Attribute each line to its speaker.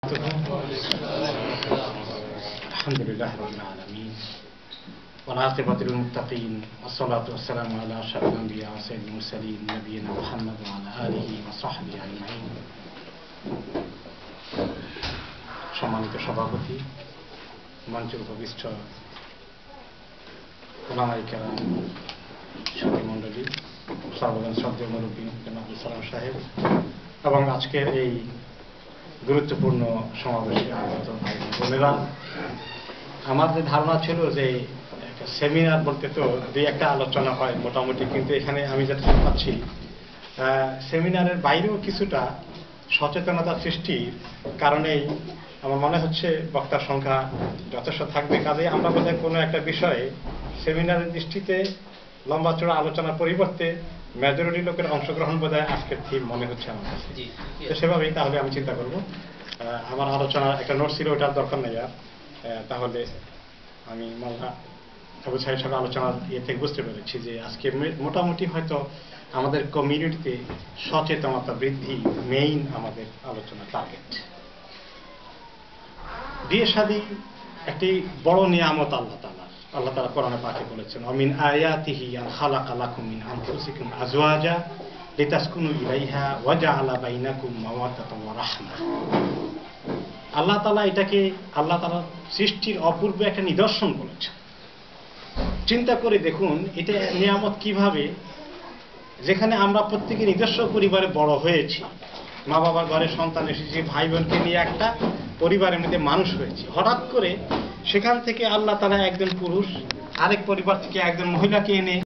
Speaker 1: الحمد لله رب العالمين والعاقبة للمتقين والصلاة والسلام على أشرف الأنبياء وسيد المرسلين نبينا محمد وعلى آله وصحبه أجمعين। সম্মানিত সভাপতি, মঞ্চের উপবিষ্ট ওলামায়ে কেরাম, সুধী মণ্ডলী, সর্বজন শ্রদ্ধেয় মুরব্বী জনাব আব্দুল সালাম সাহেব এবং আজকের এই গুরুত্বপূর্ণ সমাবেশে আগত বোনেরা, আমার যে ধারণা ছিল যে একটা সেমিনার বলতে তো দুই একটা আলোচনা হয় মোটামুটি, কিন্তু এখানে আমি যেটা পাচ্ছি সেমিনারের বাইরেও কিছুটা সচেতনতা সৃষ্টির কারণেই আমার মনে হচ্ছে বক্তার সংখ্যা যথেষ্ট থাকবে। কাজে আমরা বোধহয় কোনো একটা বিষয়ে সেমিনারের দৃষ্টিতে লম্বা চড়া আলোচনার পরিবর্তে মেজরিটি লোকের অংশগ্রহণ বোধহয় আজকের থিম মনে হচ্ছে আমার কাছে। তো সেভাবেই তাহলে আমি চিন্তা করব। আমার আলোচনার একটা নোট ছিল, ওটার দরকার নেই আর। তাহলে আমি মাল্লা আবু সাহেব সাহেব আলোচনার ইয়ে থেকে বুঝতে পেরেছি যে আজকে মোটামুটি হয়তো আমাদের কমিউনিটিতে সচেতনতা বৃদ্ধি মেইন আমাদের আলোচনার টার্গেট। বিয়ে শাদী একটি বড় নিয়ামত আল্লাহ তাআলা কোরআনে পাকে বলেছেন, অমিন আয়াতিহি আন খালাকা লাকুম মিন আনফুসিকুম আজওয়াজা লিতাসকুনু ইলাইহা ওয়া জাআলা বাইনাকুম মাওয়াদ্দাতান ওয়া রাহমা। আল্লাহ তাআলা এটাকে আল্লাহ তাআলার সৃষ্টির অপূর্ব একটা নিদর্শন বলেছেন। চিন্তা করে দেখুন এটা নিয়ামত কিভাবে, যেখানে আমরা প্রত্যেকে নিজস্ব পরিবারে বড় হয়েছি, মা বাবার ঘরে সন্তান এসেছি, ভাই বোনকে নিয়ে একটা পরিবারের মধ্যে মানুষ হয়েছে। হঠাৎ করে সেখান থেকে আল্লাহ তাআলা একজন পুরুষ আরেক পরিবার থেকে একজন মহিলাকে এনে